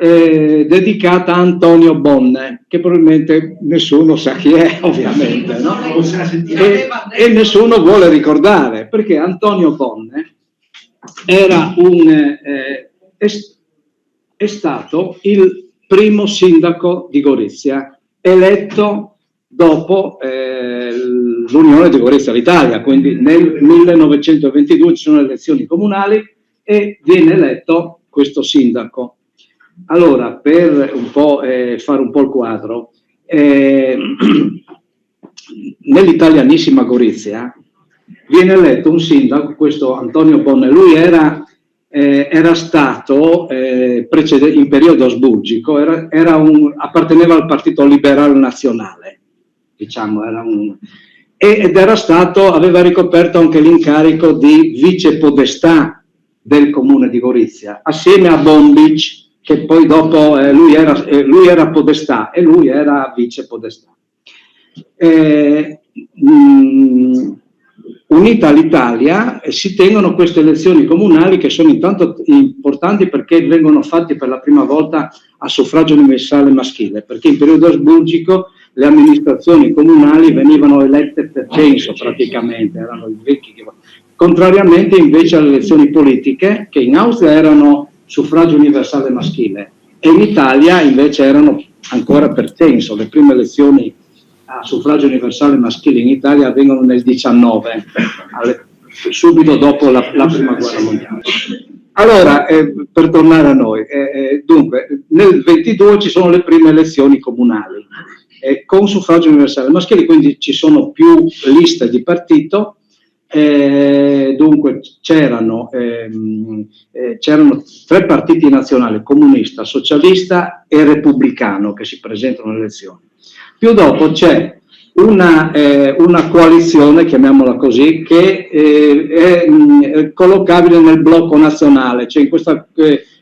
dedicata a Antonio Bonne, che probabilmente nessuno sa chi è, ovviamente, no? E nessuno vuole ricordare, perché Antonio Bonne era è stato il primo sindaco di Gorizia, eletto dopo l'Unione di Gorizia d'Italia, quindi nel 1922 ci sono le elezioni comunali e viene eletto questo sindaco. Allora, per un po' fare un po' il quadro, nell'italianissima Gorizia viene eletto un sindaco, questo Antonio Bonne. Lui era stato in periodo asburgico, apparteneva al Partito Liberale Nazionale, diciamo, ed aveva ricoperto anche l'incarico di vicepodestà del comune di Gorizia, assieme a Bombic, che poi dopo lui era podestà e lui era vicepodestà. Unita all'Italia si tengono queste elezioni comunali, che sono intanto importanti perché vengono fatte per la prima volta a suffragio universale maschile, perché in periodo asburgico le amministrazioni comunali venivano elette per censo praticamente, erano i vecchi che... Contrariamente invece alle elezioni politiche, che in Austria erano suffragio universale maschile e in Italia invece erano ancora per censo. Le prime elezioni a suffragio universale maschile in Italia avvengono nel 19, subito dopo la prima guerra mondiale. Allora, per tornare a noi, dunque, nel 22 ci sono le prime elezioni comunali con suffragio universale maschile, quindi ci sono più liste di partito. Dunque c'erano 3 partiti nazionali, comunista, socialista e repubblicano, che si presentano alle elezioni. Più dopo c'è una coalizione, chiamiamola così, che è collocabile nel blocco nazionale, cioè in questa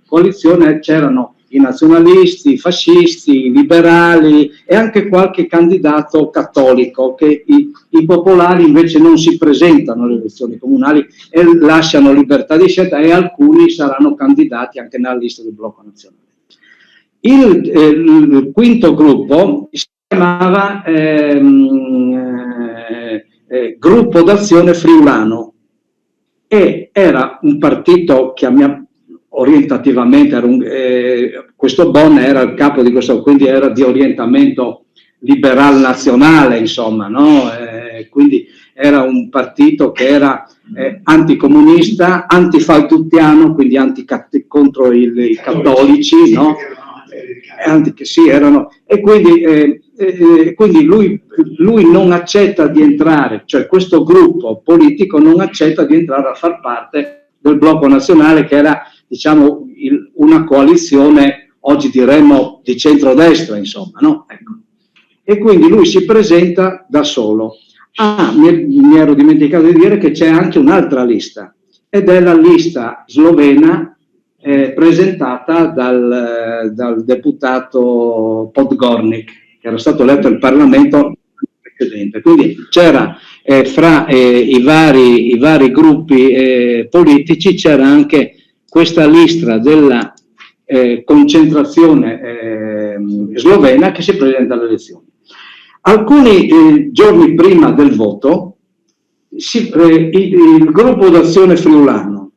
coalizione c'erano i nazionalisti, i fascisti, i liberali e anche qualche candidato cattolico, che i popolari invece non si presentano alle elezioni comunali e lasciano libertà di scelta, e alcuni saranno candidati anche nella lista del blocco nazionale. Il quinto gruppo si chiamava Gruppo d'Azione Friulano e era un partito che orientativamente questo Bonne era il capo di questo, quindi era di orientamento liberal nazionale, insomma, no? Quindi era un partito che era anticomunista, antifaltuttiano, quindi contro i cattolici, no? E quindi lui non accetta di entrare, cioè questo gruppo politico non accetta di entrare a far parte del blocco nazionale, che era, diciamo, una coalizione, oggi diremmo di centrodestra, insomma, no? Ecco. E quindi lui si presenta da solo. Mi ero dimenticato di dire che c'è anche un'altra lista, ed è la lista slovena presentata dal deputato Podgornik, che era stato eletto al Parlamento precedente. Quindi c'era fra i vari gruppi politici, c'era anche questa lista della concentrazione slovena che si presenta alle elezioni. Alcuni giorni prima del voto il gruppo d'Azione Friulano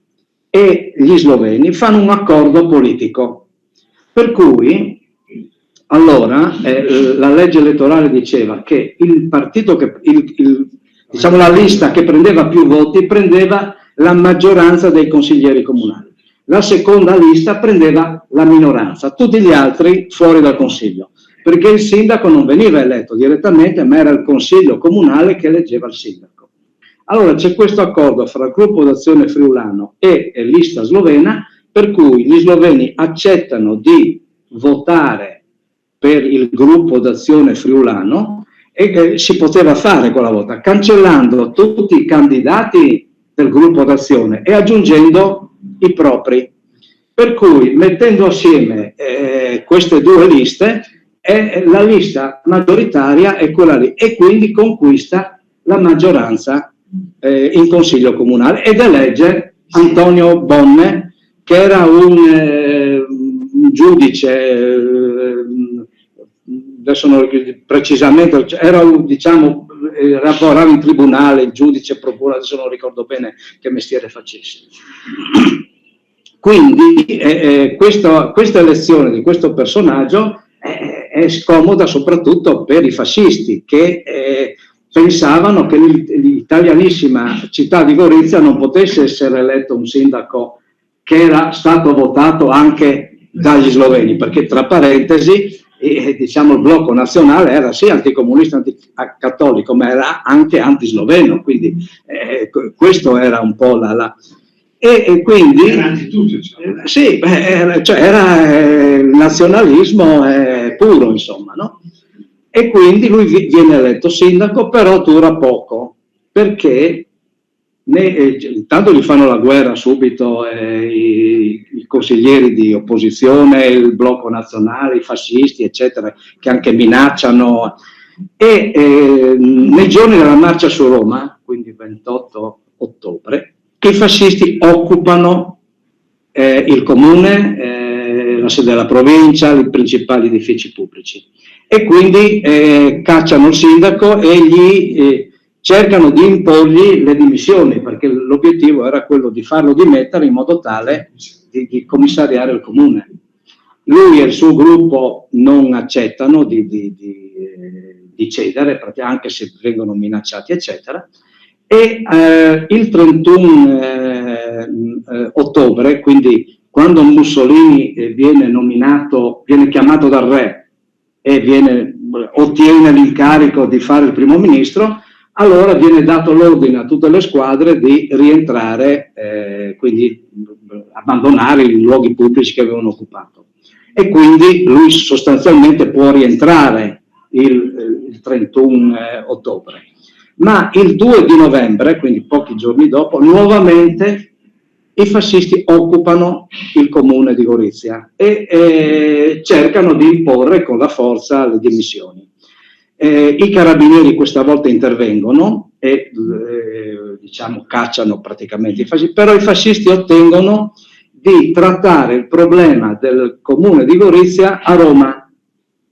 e gli sloveni fanno un accordo politico, per cui allora la legge elettorale diceva che il partito diciamo la lista che prendeva più voti prendeva la maggioranza dei consiglieri comunali, la seconda lista prendeva la minoranza, tutti gli altri fuori dal consiglio, perché il sindaco non veniva eletto direttamente, ma era il consiglio comunale che eleggeva il sindaco. Allora c'è questo accordo fra il gruppo d'Azione Friulano e lista slovena, per cui gli sloveni accettano di votare per il gruppo d'Azione Friulano, e si poteva fare quella volta cancellando tutti i candidati del gruppo d'Azione e aggiungendo i propri, per cui mettendo assieme queste due liste, la lista maggioritaria è quella lì, e quindi conquista la maggioranza in consiglio comunale ed elegge Antonio Bonne, che era un giudice, adesso non ricordo precisamente, era, diciamo, lavorava in tribunale, il giudice, procura, adesso non ricordo bene che mestiere facesse. Quindi questa elezione di questo personaggio è scomoda soprattutto per i fascisti, che pensavano che l'italianissima città di Gorizia non potesse essere eletto un sindaco che era stato votato anche dagli sloveni, perché tra parentesi diciamo il blocco nazionale era sì anticomunista, anticattolico, ma era anche antisloveno, quindi questo era un po' e quindi era antitutto, diciamo. sì, era il nazionalismo puro, insomma, no? E quindi lui viene eletto sindaco, però dura poco, perché intanto gli fanno la guerra subito i consiglieri di opposizione, il blocco nazionale, i fascisti, eccetera, che anche minacciano. E nei giorni della marcia su Roma, quindi 28 ottobre, i fascisti occupano il comune, la sede della provincia, i principali edifici pubblici, e quindi cacciano il sindaco e gli cercano di imporgli le dimissioni, perché l'obiettivo era quello di farlo dimettere in modo tale di commissariare il comune. Lui e il suo gruppo non accettano di cedere, anche se vengono minacciati, eccetera. E il 31 ottobre, quindi quando Mussolini viene chiamato dal re e ottiene l'incarico di fare il primo ministro, allora viene dato l'ordine a tutte le squadre di rientrare, quindi abbandonare i luoghi pubblici che avevano occupato. E quindi lui sostanzialmente può rientrare il 31 ottobre. Ma il 2 di novembre, quindi pochi giorni dopo, nuovamente i fascisti occupano il comune di Gorizia e cercano di imporre con la forza le dimissioni. I carabinieri questa volta intervengono e diciamo cacciano praticamente i fascisti, però i fascisti ottengono di trattare il problema del comune di Gorizia a Roma.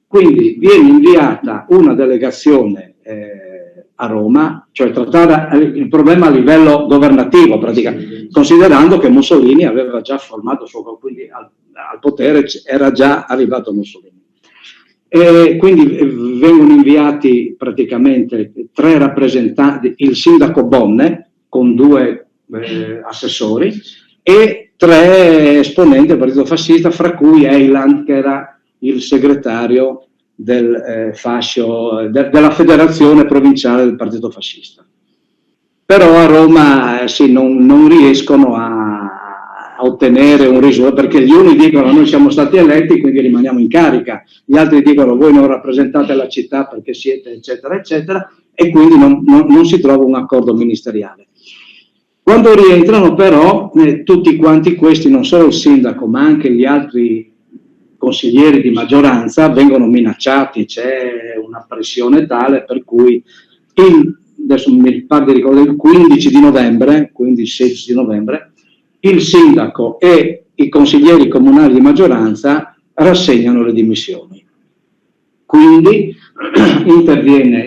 Quindi viene inviata una delegazione a Roma, cioè trattare il problema a livello governativo, praticamente, considerando che Mussolini aveva già formato il suo, quindi al potere era già arrivato Mussolini. E quindi vengono inviati praticamente 3 rappresentanti, il sindaco Bonne con 2 assessori e 3 esponenti del partito fascista, fra cui Eiland, che era il segretario del fascio, della federazione provinciale del partito fascista. Però a Roma sì, non riescono a ottenere un risultato, perché gli uni dicono noi siamo stati eletti quindi rimaniamo in carica, gli altri dicono voi non rappresentate la città perché siete eccetera eccetera, e quindi non si trova un accordo ministeriale. Quando rientrano però tutti quanti questi, non solo il sindaco ma anche gli altri consiglieri di maggioranza, vengono minacciati, c'è una pressione tale per cui adesso mi pare di ricordare, il 15 di novembre, quindi il 16 di novembre, il sindaco e i consiglieri comunali di maggioranza rassegnano le dimissioni. Quindi interviene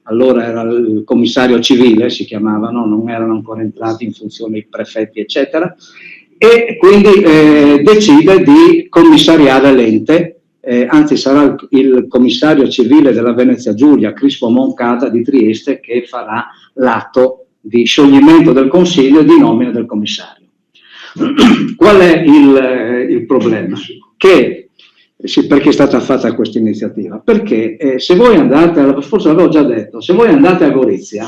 allora era il commissario civile, si chiamavano, non erano ancora entrati in funzione i prefetti, eccetera, e quindi decide di commissariare l'ente, anzi sarà il commissario civile della Venezia Giulia, Crispo Moncada di Trieste, che farà l'atto di scioglimento del consiglio e di nomina del commissario. Qual è il problema? Che, perché è stata fatta questa iniziativa? Perché se voi andate, forse l'avevo già detto, se voi andate a Gorizia,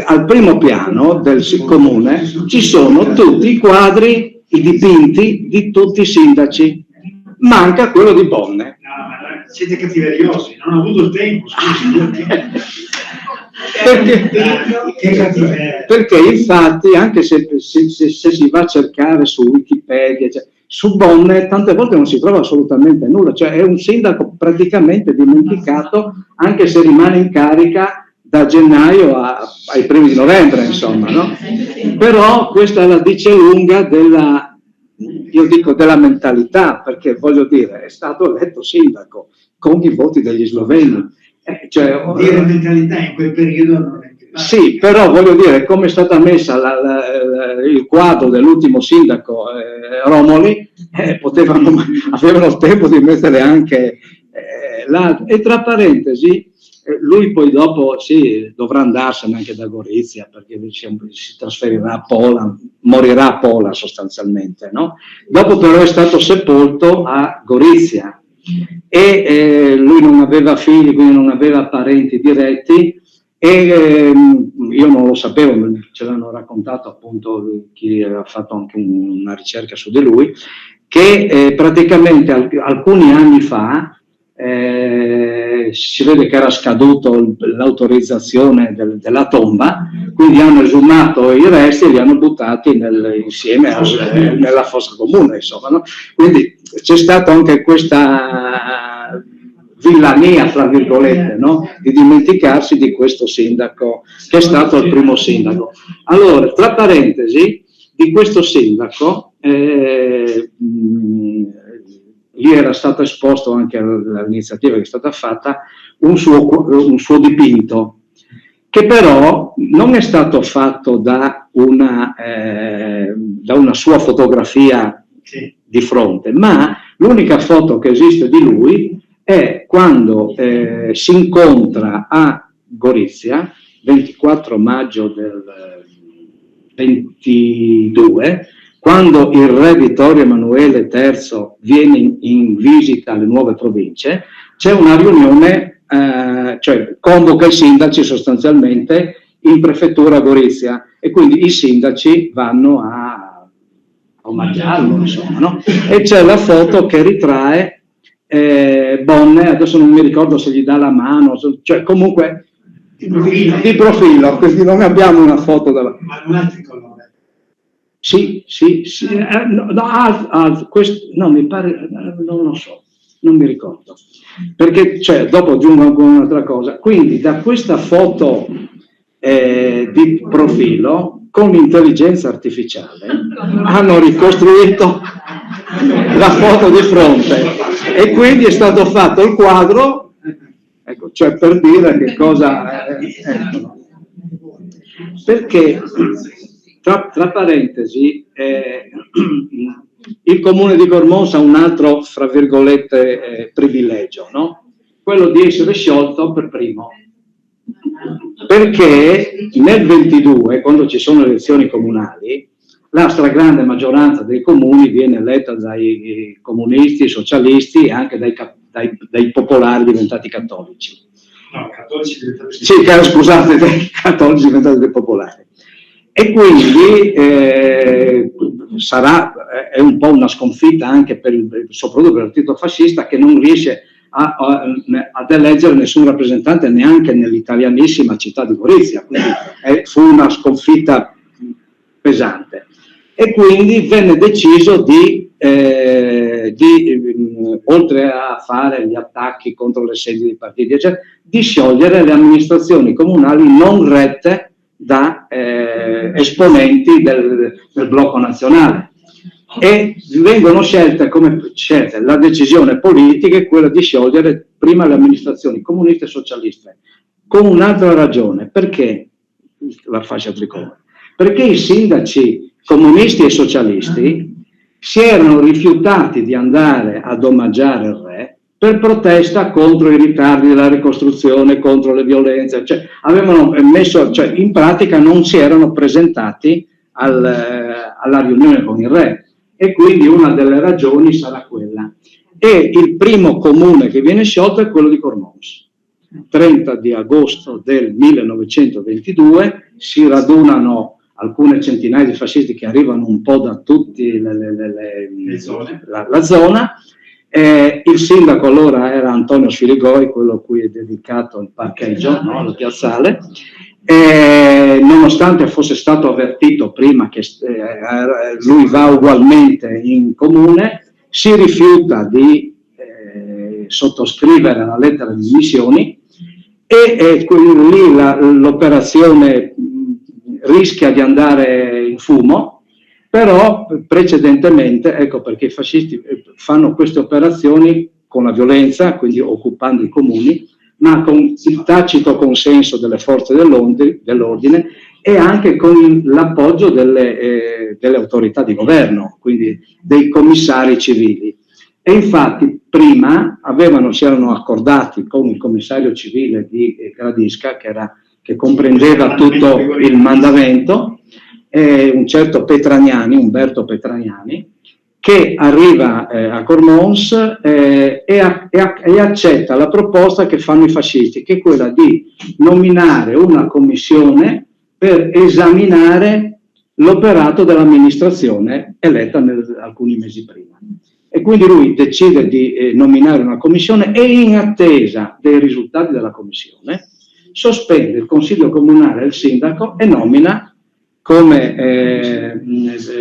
al primo piano del comune ci sono tutti i quadri, i dipinti di tutti i sindaci, manca quello di Bonne. No, ma siete cattiveriosi, non ho avuto il tempo, scusi. Perché infatti anche se si va a cercare su Wikipedia, cioè, su Bonne tante volte non si trova assolutamente nulla, cioè è un sindaco praticamente dimenticato, anche se rimane in carica da gennaio ai primi di novembre, insomma, no? Però questa la dice lunga io dico della mentalità, perché voglio dire, è stato eletto sindaco con i voti degli sloveni. Cioè, dire mentalità in quel periodo non è più. Sì, però voglio dire, come è stata messa il quadro dell'ultimo sindaco Romoli, avevano il tempo di mettere anche l'altro. E tra parentesi, lui poi dopo dovrà andarsene anche da Gorizia, perché si trasferirà a Pola, morirà a Pola sostanzialmente, no? Dopo però è stato sepolto a Gorizia e lui non aveva figli, quindi non aveva parenti diretti, e io non lo sapevo, ce l'hanno raccontato appunto chi ha fatto anche una ricerca su di lui, che praticamente alcuni anni fa si vede che era scaduto l'autorizzazione della tomba, quindi hanno esumato i resti e li hanno buttati insieme nella fossa comune, insomma, no? Quindi c'è stata anche questa villania, fra virgolette, no? Di dimenticarsi di questo sindaco, che è stato il primo sindaco. Allora, tra parentesi, di questo sindaco, lì era stato esposto anche all'iniziativa che è stata fatta un suo dipinto, che però non è stato fatto da una sua fotografia di fronte, ma l'unica foto che esiste di lui è quando si incontra a Gorizia, 24 maggio del 22, quando il re Vittorio Emanuele III viene in visita alle nuove province. C'è una riunione, cioè convoca i sindaci sostanzialmente in prefettura a Gorizia, e quindi i sindaci vanno a omaggiarlo, insomma, no? E c'è la foto che ritrae Bonne, adesso non mi ricordo se gli dà la mano, cioè comunque di profilo, quindi non abbiamo una foto da... Ma un altro colore. Sì, no, mi pare, non lo so, non mi ricordo, perché dopo aggiungo ancora un'altra cosa. Quindi da questa foto di profilo, con l'intelligenza artificiale, hanno ricostruito la foto di fronte, e quindi è stato fatto il quadro, ecco, cioè per dire che cosa... perché... Tra parentesi, il comune di Gormons ha un altro, fra virgolette, privilegio, no? Quello di essere sciolto per primo. Perché nel 22, quando ci sono elezioni comunali, la stragrande maggioranza dei comuni viene eletta dai comunisti, socialisti e anche dai popolari diventati cattolici. No, cattolici diventati... Sì, scusate, dai cattolici diventati dei popolari. E quindi è un po' una sconfitta anche soprattutto per il partito fascista, che non riesce ad eleggere nessun rappresentante neanche nell'italianissima città di Gorizia, quindi fu una sconfitta pesante. E quindi venne deciso oltre a fare gli attacchi contro le sedi dei partiti, eccetera, di sciogliere le amministrazioni comunali non rette da esponenti del blocco nazionale, e vengono scelte la decisione politica è quella di sciogliere prima le amministrazioni comuniste e socialiste, con un'altra ragione. Perché la fascia tricolore? Perché i sindaci comunisti e socialisti si erano rifiutati di andare ad omaggiare il re per protesta contro i ritardi della ricostruzione, contro le violenze, avevano in pratica non si erano presentati alla riunione con il re, e quindi una delle ragioni sarà quella. E il primo comune che viene sciolto è quello di Gormons. 30 di agosto del 1922 si radunano alcune centinaia di fascisti che arrivano un po' da tutte la zona. Il sindaco allora era Antonio Sfiligoi, quello a cui è dedicato il parcheggio, no? Al piazzale. Nonostante fosse stato avvertito prima che lui va ugualmente in comune, si rifiuta di sottoscrivere la lettera di dimissioni, e quindi lì l'operazione rischia di andare in fumo, Però precedentemente, ecco perché i fascisti fanno queste operazioni con la violenza, quindi occupando i comuni, ma con il tacito consenso delle forze dell'ordine e anche con l'appoggio delle autorità di governo, quindi dei commissari civili. E infatti prima si erano accordati con il commissario civile di Gradisca, che comprendeva tutto il mandamento, un certo Petragnani, Umberto Petragnani, che arriva a Cormons e accetta la proposta che fanno i fascisti, che è quella di nominare una commissione per esaminare l'operato dell'amministrazione eletta alcuni mesi prima. E quindi lui decide di nominare una commissione e in attesa dei risultati della commissione sospende il consiglio comunale e il sindaco e nomina come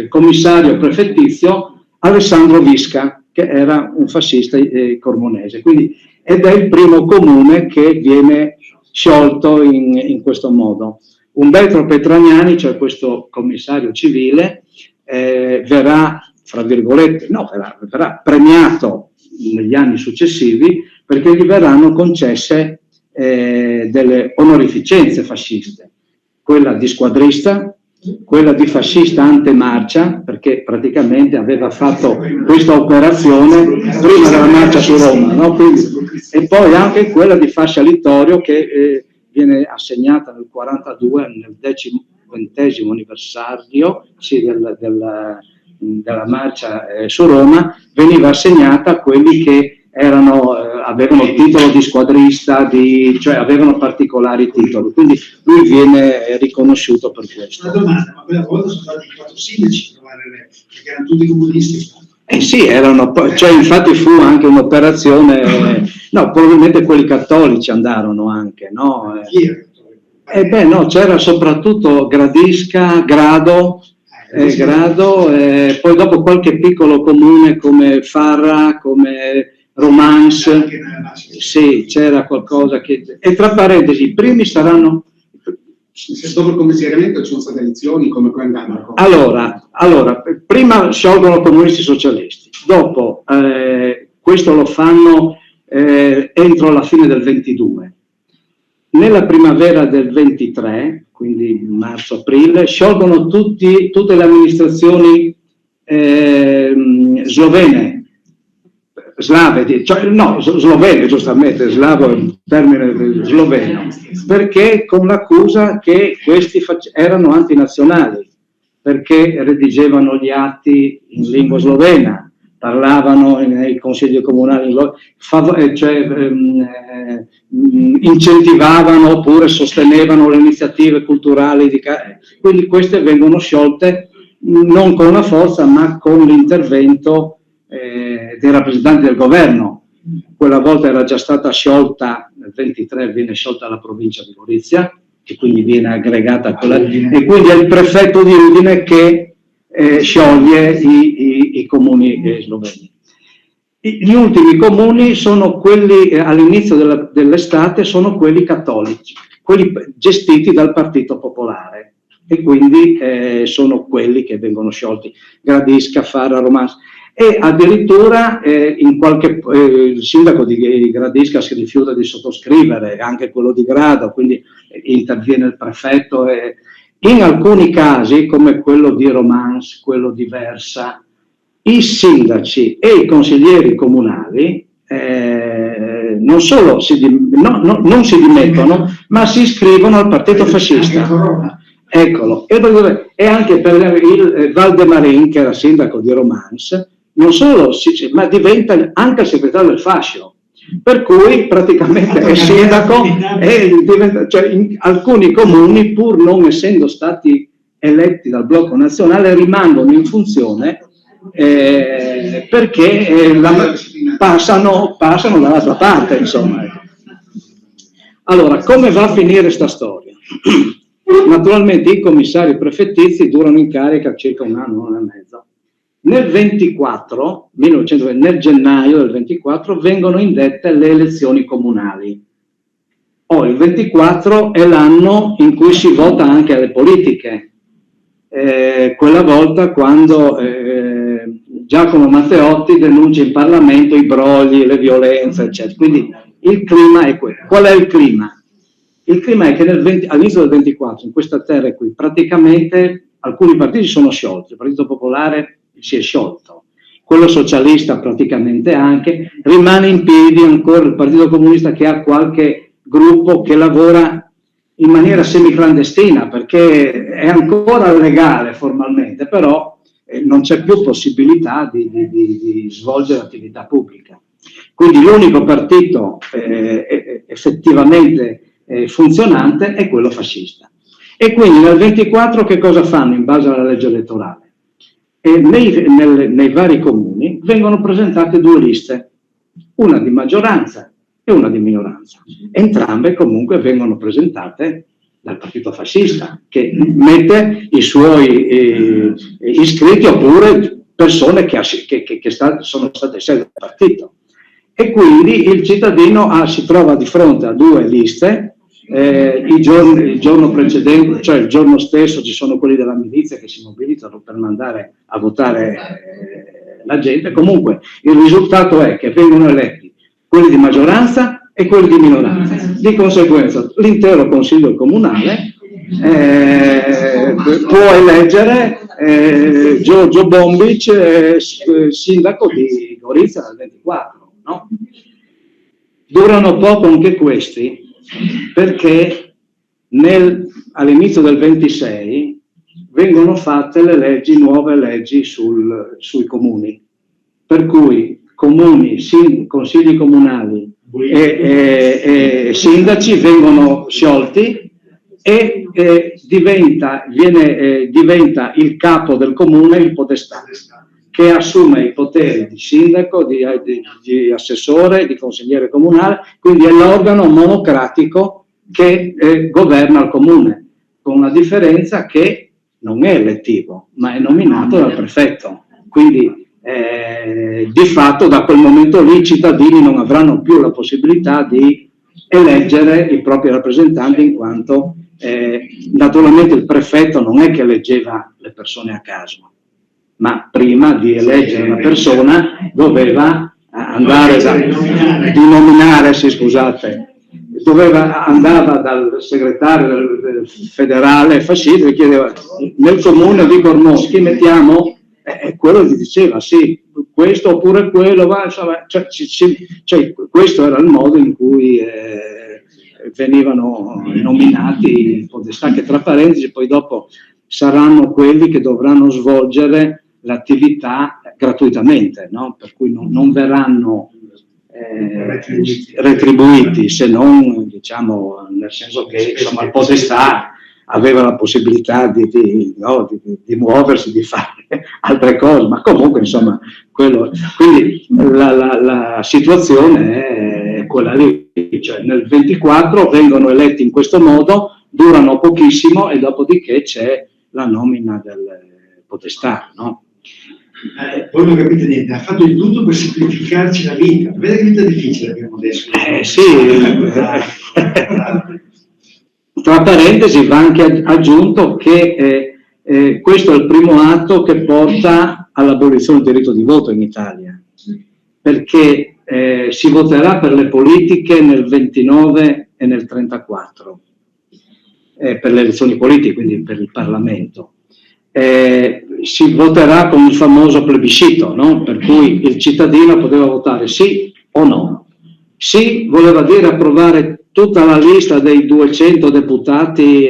commissario prefettizio Alessandro Visca, che era un fascista cormonese. Quindi, ed è il primo comune che viene sciolto in questo modo. Umberto Petragnani, cioè questo commissario civile, verrà, fra virgolette, verrà premiato negli anni successivi perché gli verranno concesse delle onorificenze fasciste, quella di squadrista, quella di fascista antemarcia, perché praticamente aveva fatto questa operazione prima della marcia su Roma, no? Quindi, e poi anche quella di fascia littorio che viene assegnata nel 1942, nel 20° anniversario della marcia su Roma, veniva assegnata a quelli che avevano il titolo di squadrista, cioè avevano particolari titoli, quindi lui viene riconosciuto per questo. Una domanda, ma quella volta sono stati 4 sindaci a trovare le, perché erano tutti comunisti? Sì, cioè infatti fu anche un'operazione, no, probabilmente quelli cattolici andarono anche, no? No, c'era soprattutto Gradisca, Grado, poi dopo qualche piccolo comune come Farra, come Romance, sì, c'era qualcosa che... E tra parentesi, i primi saranno... Dopo il commissariamento ci sono state elezioni come andavano? Allora, prima sciolgono i comunisti socialisti, dopo questo lo fanno entro la fine del 22. Nella primavera del 23, quindi marzo-aprile, sciolgono tutte le amministrazioni slovene, slave, slovene giustamente, slavo è un termine sloveno, perché con l'accusa che questi erano antinazionali, perché redigevano gli atti in lingua slovena, parlavano nei consigli comunali, incentivavano oppure sostenevano le iniziative culturali, quindi queste vengono sciolte non con la forza ma con l'intervento dei rappresentanti del governo. Quella volta era già stata sciolta, nel 23 viene sciolta la provincia di Gorizia, che quindi viene aggregata a quella, e quindi è il prefetto di Udine che scioglie i comuni sloveni. Gli ultimi comuni sono quelli, all'inizio dell'estate, sono quelli cattolici, quelli gestiti dal Partito Popolare, e quindi sono quelli che vengono sciolti, Gradisca, Farra, Romance. E addirittura il sindaco di Gradisca si rifiuta di sottoscrivere, anche quello di Grado, quindi interviene il prefetto. In alcuni casi, come quello di Romance, quello di Versa, i sindaci e i consiglieri comunali non solo non si dimettono, ma si iscrivono al partito fascista. Eccolo. E anche per il Valdemarin, che era sindaco di Romance, non solo, ma diventa anche il segretario del fascio, per cui praticamente è sindaco cioè in alcuni comuni, pur non essendo stati eletti dal blocco nazionale, rimangono in funzione perché passano dall'altra parte, insomma. Allora, come va a finire sta storia? Naturalmente i commissari prefettizi durano in carica circa un anno e mezzo. Nel 1920, nel gennaio del 24 vengono indette le elezioni comunali. Il 24 è l'anno in cui si vota anche alle politiche, quella volta quando Giacomo Matteotti denuncia in Parlamento i brogli, le violenze, eccetera. Quindi il clima è quello. Qual è il clima? Il clima è che all'inizio del 24, in questa terra qui, praticamente alcuni partiti sono sciolti. Il Partito Popolare si è sciolto, quello socialista praticamente anche, rimane in piedi ancora il Partito Comunista, che ha qualche gruppo che lavora in maniera semiclandestina, perché è ancora legale formalmente, però non c'è più possibilità di svolgere attività pubblica. Quindi l'unico partito effettivamente funzionante è quello fascista. E quindi nel 24 che cosa fanno in base alla legge elettorale? Nei vari comuni vengono presentate due liste, una di maggioranza e una di minoranza. Entrambe comunque vengono presentate dal partito fascista, che mette i suoi iscritti oppure persone che sono state scelte dal partito. E quindi il cittadino si trova di fronte a due liste. Il giorno precedente, cioè il giorno stesso, ci sono quelli della milizia che si mobilitano per mandare a votare la gente. Comunque il risultato è che vengono eletti quelli di maggioranza e quelli di minoranza. Di conseguenza l'intero consiglio comunale può eleggere Giorgio Bombic sindaco di Gorizia nel 24, no? Durano poco anche questi, perché all'inizio del 26 vengono fatte le leggi, nuove leggi sui comuni, per cui comuni, consigli comunali e sindaci vengono sciolti e diventa il capo del comune il podestà, che assume i poteri di sindaco, di assessore, di consigliere comunale, quindi è l'organo monocratico che governa il comune, con la differenza che non è elettivo, ma è nominato dal prefetto. Quindi di fatto da quel momento lì i cittadini non avranno più la possibilità di eleggere i propri rappresentanti, in quanto naturalmente il prefetto non è che eleggeva le persone a caso, ma prima di eleggere una persona doveva andare andava dal segretario del federale fascista e chiedeva: nel comune di Gormoschi mettiamo, quello gli diceva sì, questo oppure quello, insomma, cioè, questo era il modo in cui venivano nominati i podestà, che tra parentesi poi dopo saranno quelli che dovranno svolgere l'attività gratuitamente, no? Per cui non verranno retribuiti, se non, diciamo, nel senso che insomma, il podestà aveva la possibilità di muoversi, di fare altre cose, ma comunque insomma quindi la situazione è quella lì, cioè nel 24 vengono eletti in questo modo, durano pochissimo e dopodiché c'è la nomina del podestà, no? Voi non capite niente, ha fatto di tutto per semplificarci la vita. Vede che vita difficile abbiamo adesso. Sì. Tra parentesi va anche aggiunto che questo è il primo atto che porta all'abolizione del diritto di voto in Italia, perché si voterà per le politiche nel 29 e nel 34, per le elezioni politiche, quindi per il Parlamento. Si voterà con il famoso plebiscito, no? Per cui il cittadino poteva votare sì o no. Sì voleva dire approvare tutta la lista dei 200 deputati,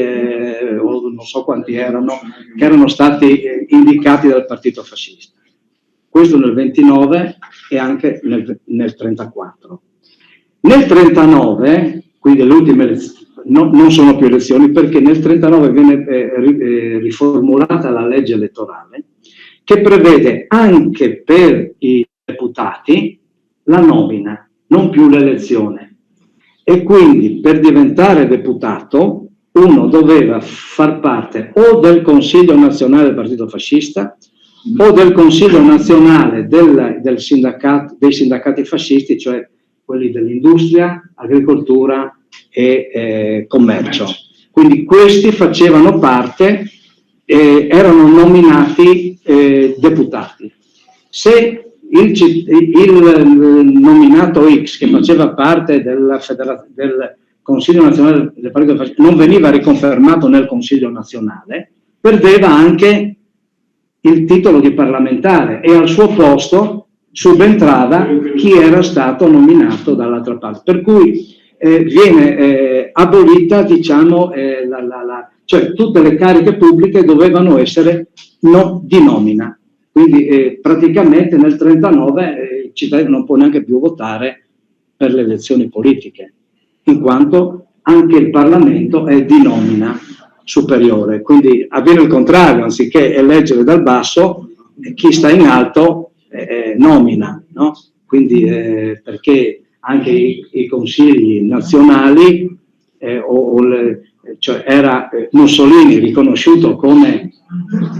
o non so quanti erano, che erano stati indicati dal partito fascista. Questo nel 29 e anche nel 34. Nel 39, quindi le ultime elezioni, non sono più elezioni, perché nel 39 viene riformulata la legge elettorale, che prevede anche per i deputati la nomina, non più l'elezione. E quindi per diventare deputato uno doveva far parte o del Consiglio nazionale del partito fascista o del Consiglio nazionale dei sindacati fascisti, cioè quelli dell'industria, agricoltura e commercio. Quindi questi facevano parte erano nominati deputati. Se il nominato X, che faceva parte del Consiglio Nazionale del Partito Fascista, non veniva riconfermato nel Consiglio Nazionale, perdeva anche il titolo di parlamentare e al suo posto subentrava chi era stato nominato dall'altra parte. Per cui viene abolita, diciamo, cioè tutte le cariche pubbliche dovevano essere di nomina. Quindi praticamente nel 1939 il cittadino non può neanche più votare per le elezioni politiche, in quanto anche il Parlamento è di nomina superiore. Quindi avviene il contrario, anziché eleggere dal basso, chi sta in alto nomina, no? Quindi perché anche i consigli nazionali, cioè era Mussolini riconosciuto come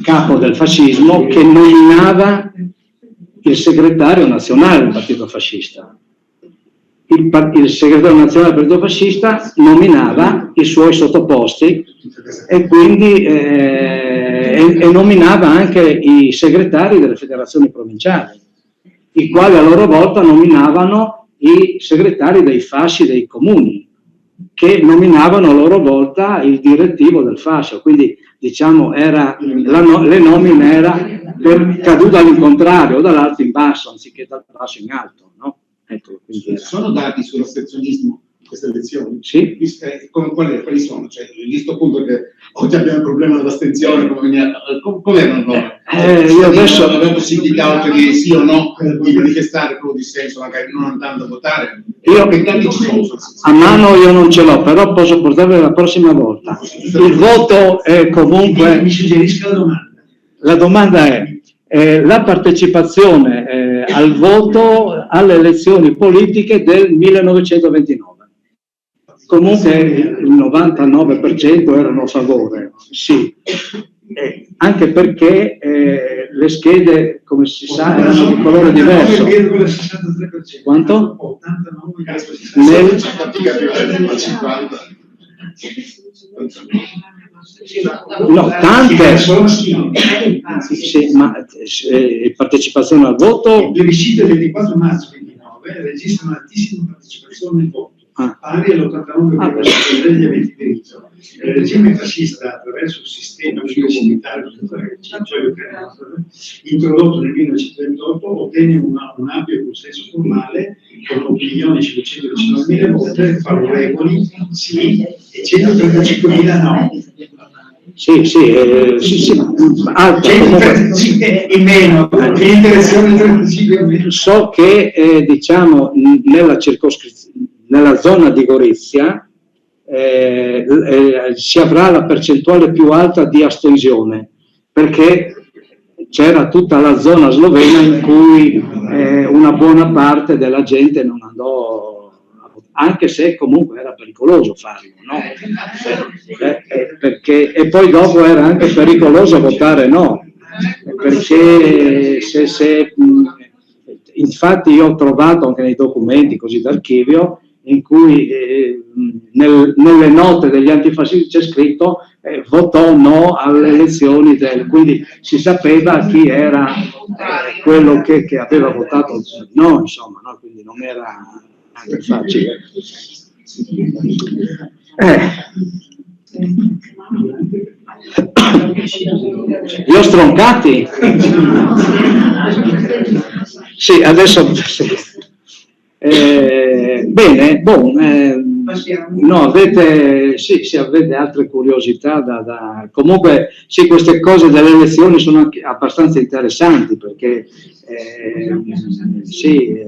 capo del fascismo, che nominava il segretario nazionale del partito fascista. Il segretario nazionale del partito fascista nominava i suoi sottoposti e quindi nominava anche i segretari delle federazioni provinciali, i quali a loro volta nominavano i segretari dei fasci dei comuni, che nominavano a loro volta il direttivo del fascio. Quindi diciamo le nomine era cadute all'incontrario, o dall'alto in basso anziché dal basso in alto, no? Ecco, quindi sono dati sull'astensionismo queste elezioni? Sì. Quali sono? Cioè, visto appunto che oggi abbiamo il problema dell'astensione, come erano? Io adesso non avevo possibilità oltre che sì o no di manifestare quello dissenso, magari non andando a votare. A mano io non ce l'ho, però posso portarvi la prossima volta. Il voto è comunque. Mi suggerisca la domanda. La domanda è la partecipazione al voto alle elezioni politiche del 1929. Comunque il 99% erano a favore, sì. Anche perché le schede, come si sa, erano di colore diverso. Quanto? No, tante. Sì, ma partecipazione al voto. Il plebiscito del 24 marzo 29 registra un'altissima partecipazione al voto, pari all'89% degli aventi diritto. Il regime fascista, attraverso il sistema universitario introdotto nel 1928, ottenne un ampio consenso formale con 1.519.000 voti favorevoli sì e 135.000 no. Sì, alta, in meno, so che diciamo nella zona di Gorizia si avrà la percentuale più alta di astensione, perché c'era tutta la zona slovena in cui una buona parte della gente non andò, anche se comunque era pericoloso farlo, no? Perché, e poi dopo era anche pericoloso votare no, perché infatti io ho trovato anche nei documenti così d'archivio in cui nelle note degli antifascisti c'è scritto votò no alle elezioni quindi si sapeva chi era quello che aveva votato no, insomma, no? Quindi non era anche facile. Li ho stroncati? Sì, adesso bene, no, avete altre curiosità comunque sì, queste cose delle elezioni sono anche abbastanza interessanti perché sì,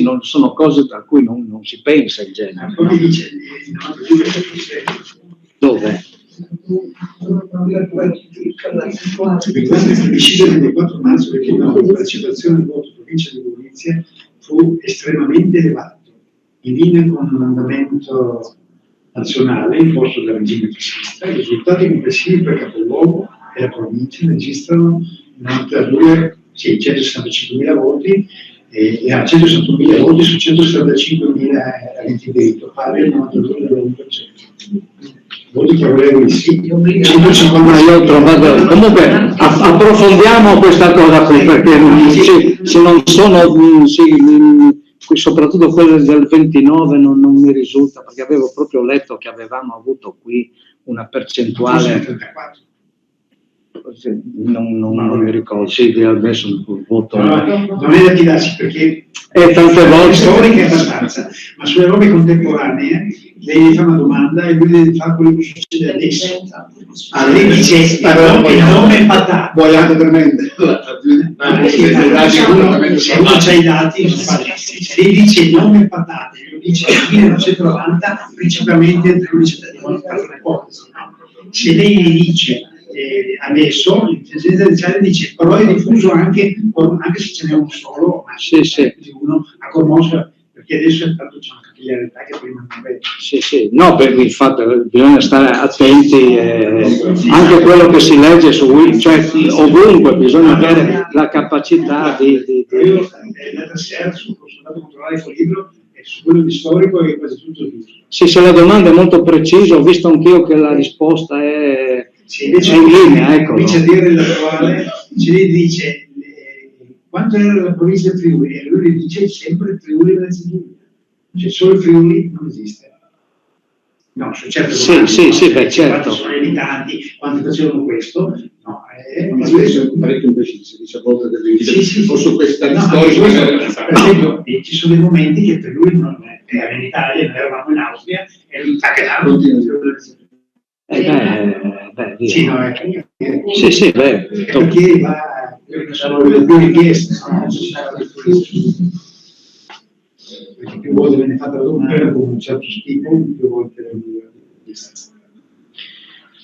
non sono cose a cui non si pensa in genere. Come dice dove? Il plebiscito del 24 marzo del 2009, la partecipazione al voto provincia di Gorizia fu estremamente elevato, in linea con l'andamento nazionale imposto dal regime fascista. I risultati complessivi per capoluogo e la provincia registrano 165.000 voti e a 161.000 voti su 165.000 aventi diritto, pari al 92,1%. Voti favorevoli sì. Io ho trovato, comunque approfondiamo questa cosa qui, perché se non sono, soprattutto quelle del 29 non mi risulta, perché avevo proprio letto che avevamo avuto qui una percentuale. 34. Non mi ricordo, sì, adesso il voto. Non è da fidarsi perché tante volte storiche abbastanza, ma sulle robe contemporanee lei gli fa una domanda e lui deve fare quello che succede adesso. Lei dice il nome è patata. Boiate tremende. Se uno c'ha i dati, se lei dice il nome è patata, lo dice nel 1990, principalmente entre lui e se lei gli dice adesso l'intelligenza artificiale dice però è diffuso anche se ce n'è uno solo, ma uno a Cormosa, perché adesso intanto c'è una capillarità che prima non aveva. Sì, no, perché infatti bisogna stare attenti, anche quello che si legge su Wiki, cioè ovunque bisogna avere la capacità di... Io l'altra sera sono andato a controllare quel libro e su quello di storico è quasi tutto giusto. Sì, se la domanda è molto precisa, ho visto anch'io che la risposta è... invece in linea, ecco. Comincia a dire l'attuale, lei dice quanto era la provincia del Friuli e lui dice sempre il Friuli Venezia Giulia, cioè solo il Friuli non esiste. No, certo. Sì, beh, certo. Quanti sono gli abitanti, quanti facevano questo? No, ma questo è parecchio impreciso, dice a volte delle su questa storia. Per esempio, ci sono dei momenti che per lui non era in Italia, noi eravamo in Austria e lui tacchetava. Sì, beh. Perché sono le due richieste, perché più volte viene fatta la domanda con un certo tipo, più volte le richieste.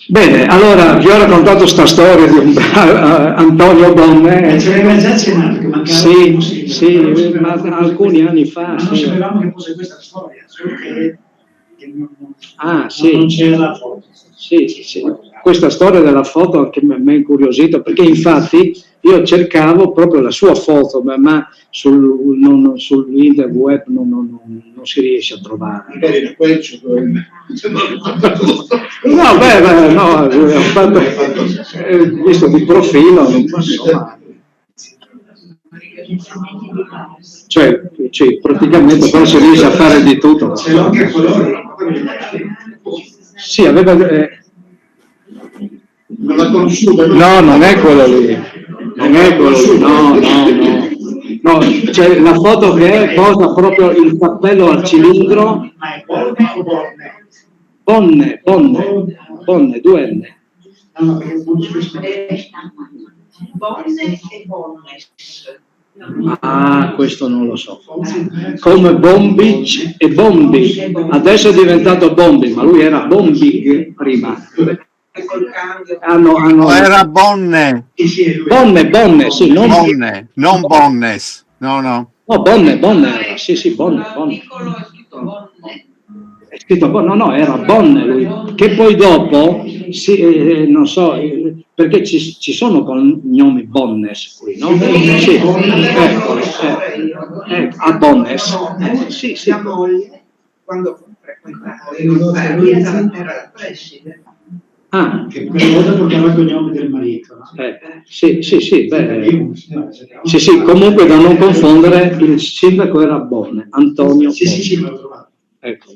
Bene, allora vi ho raccontato sta storia di Antonio Bonne. Ci aveva già accennato che mancava. Sì, ma alcuni anni fa. Ma non sapevamo che fosse questa storia, solo che sì. Non c'era la foto. Sì. Questa storia della foto anche mi ha incuriosito, perché infatti io cercavo proprio la sua foto, ma sull'interweb non si riesce a trovare. Magari da questo. No, ho fatto, visto di profilo, insomma. Cioè, praticamente poi si riesce a fare di tutto. C'è anche colori. Sì, aveva... Non l'ha conosciuto? No, non è quello lì. Non è quello lì, no. C'è la foto che posa proprio il cappello al cilindro. Ma è Bonne o Bonne? Bonne, 2 N. No, perché molto spesso... Bonne e Bonnes. Questo non lo so. Come Bombich e Bombi. Adesso è diventato Bombi, ma lui era Bombig prima. Era Bonne. Bonne, sì, non Bonne, non Bonnes. No. No, Bonne era, sì, Bonne. È scritto Bonne, no, era Bonne lui. Che poi dopo, non so, perché ci sono cognomi Bonnes qui, no? Sì, a Bonnes. Sì. La moglie, quando frequentava era preside. Che quella volta portava il cognome del marito, no? Sì, beh. Sì, comunque da non confondere, il sindaco era Bonne, Antonio. Sì, l'ho trovato. Ecco.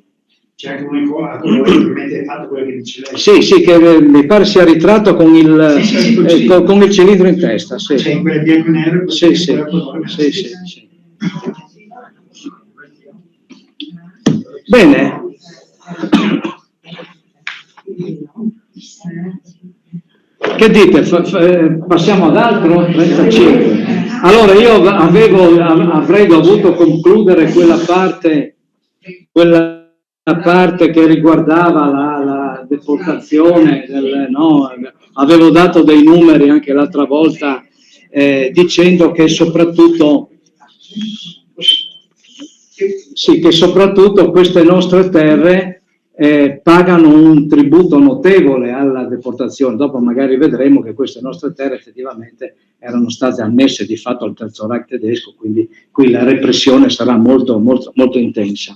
C'è anche una cosa, probabilmente fatto quello che dice lei. Sì, che mi pare sia ritratto con il, con il cilindro in testa. Sì. C'è in quel bianco e nero. Sì. Bene. Che dite? Passiamo ad altro? 35. Allora io avrei dovuto concludere quella parte che riguardava la deportazione, avevo dato dei numeri anche l'altra volta dicendo che soprattutto queste nostre terre pagano un tributo notevole alla deportazione. Dopo magari vedremo che queste nostre terre effettivamente erano state annesse di fatto al Terzo Reich tedesco, quindi qui la repressione sarà molto, molto, molto intensa.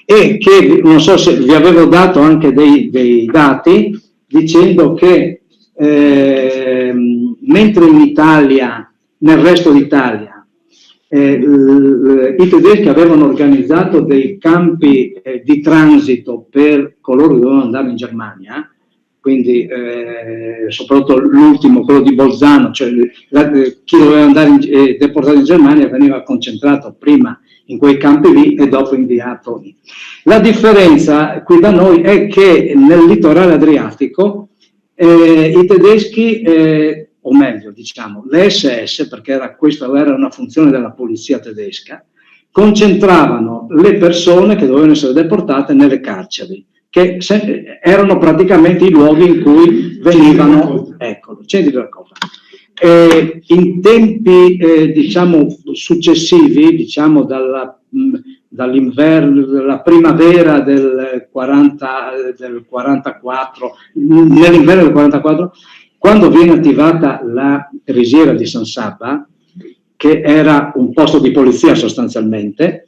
E che, non so se vi avevo dato anche dei dati, dicendo che mentre in Italia, nel resto d'Italia, i tedeschi avevano organizzato dei campi di transito per coloro che dovevano andare in Germania, quindi soprattutto l'ultimo, quello di Bolzano, cioè chi doveva andare deportato in Germania veniva concentrato prima in quei campi lì e dopo inviato lì. La differenza qui da noi è che nel litorale adriatico i tedeschi, o meglio diciamo le SS, perché questa era una funzione della polizia tedesca, concentravano le persone che dovevano essere deportate nelle carceri, che erano praticamente i luoghi in cui venivano, ecco, centri di raccolta. In tempi diciamo successivi, diciamo dall'inverno, dalla primavera del 44, nell'inverno del 44, quando viene attivata la risiera di San Sabba, che era un posto di polizia sostanzialmente,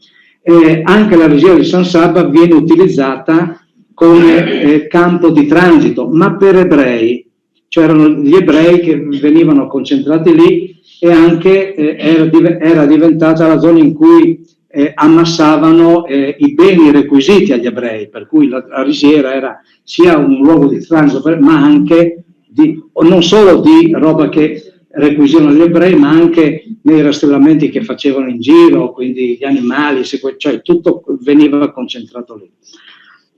anche la risiera di San Sabba viene utilizzata come campo di transito, ma per ebrei, cioè erano gli ebrei che venivano concentrati lì, e anche era diventata la zona in cui ammassavano i beni requisiti agli ebrei, per cui la risiera era sia un luogo di transito, ma anche non solo di roba che requisivano gli ebrei, ma anche nei rastrellamenti che facevano in giro, quindi gli animali, cioè tutto veniva concentrato lì.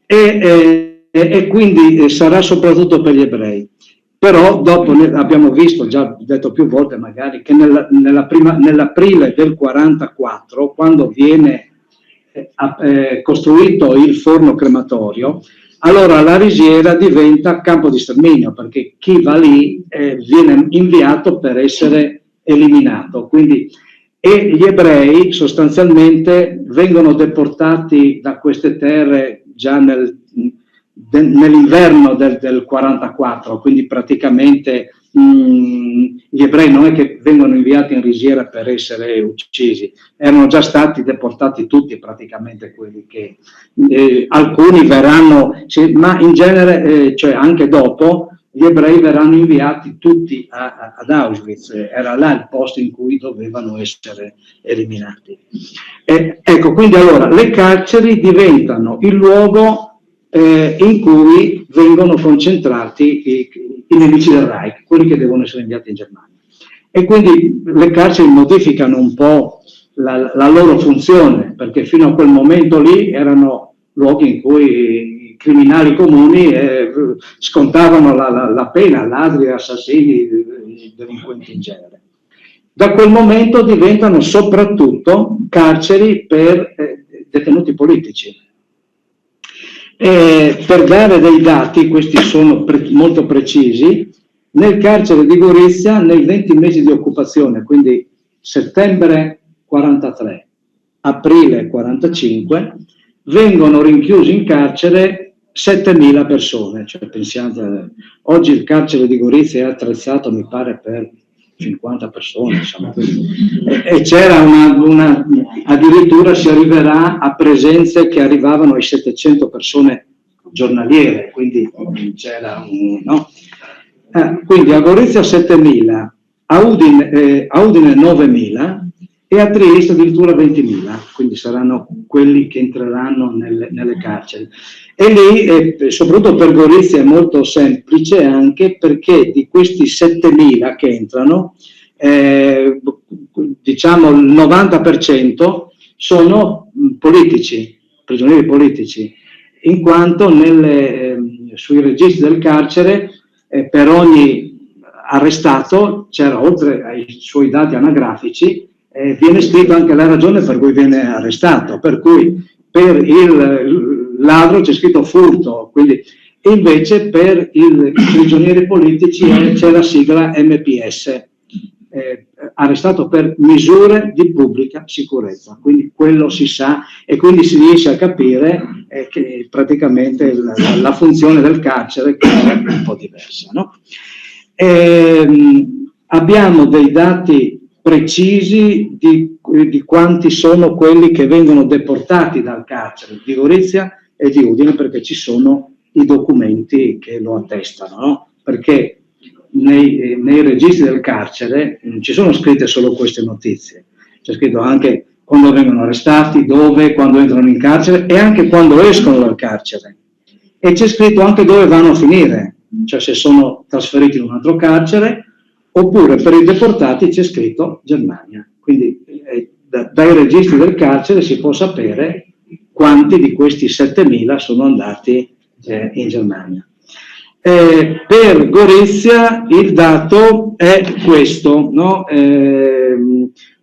E quindi sarà soprattutto per gli ebrei. Però dopo abbiamo visto, già detto più volte magari, che nell'aprile del 44, quando viene costruito il forno crematorio, allora la risiera diventa campo di sterminio, perché chi va lì viene inviato per essere eliminato. Quindi, e gli ebrei sostanzialmente vengono deportati da queste terre già nell'inverno del 44, quindi praticamente gli ebrei non è che vengono inviati in risiera per essere uccisi, erano già stati deportati tutti praticamente quelli che alcuni verranno, ma in genere, cioè anche dopo, gli ebrei verranno inviati tutti ad Auschwitz, era là il posto in cui dovevano essere eliminati. Ecco, quindi allora le carceri diventano il luogo in cui vengono concentrati i nemici del Reich, quelli che devono essere inviati in Germania. E quindi le carceri modificano un po' la loro funzione, perché fino a quel momento lì erano luoghi in cui i criminali comuni scontavano la pena, ladri, assassini, delinquenti in genere. Da quel momento diventano soprattutto carceri per detenuti politici. Per dare dei dati, questi sono molto precisi, nel carcere di Gorizia, nei 20 mesi di occupazione, quindi settembre 43, aprile 45, vengono rinchiusi in carcere 7.000 persone. Cioè, pensate, oggi il carcere di Gorizia è attrezzato, mi pare, per 50 persone, insomma. E c'era addirittura si arriverà a presenze che arrivavano ai 700 persone giornaliere, quindi c'era no? Quindi a Gorizia 7.000, a Udine 9.000 e a Trieste addirittura 20.000, quindi saranno quelli che entreranno nelle carceri. E lì, soprattutto per Gorizia, è molto semplice, anche perché di questi 7.000 che entrano, diciamo il 90% sono politici, prigionieri politici, in quanto sui registri del carcere per ogni arrestato c'era, oltre ai suoi dati anagrafici, viene scritto anche la ragione per cui viene arrestato, per cui per il ladro c'è scritto furto, quindi, e invece per i prigionieri politici c'è la sigla MPS, arrestato per misure di pubblica sicurezza, quindi quello si sa, e quindi si riesce a capire che praticamente la funzione del carcere che è un po' diversa, no? Abbiamo dei dati precisi di quanti sono quelli che vengono deportati dal carcere di Gorizia e di Udine, perché ci sono i documenti che lo attestano, no? Perché nei registri del carcere non ci sono scritte solo queste notizie, c'è scritto anche quando vengono arrestati, dove, quando entrano in carcere e anche quando escono dal carcere. E c'è scritto anche dove vanno a finire, cioè se sono trasferiti in un altro carcere, oppure per i deportati c'è scritto Germania. Quindi dai registri del carcere si può sapere quanti di questi 7.000 sono andati in Germania. Per Gorizia il dato è questo, no?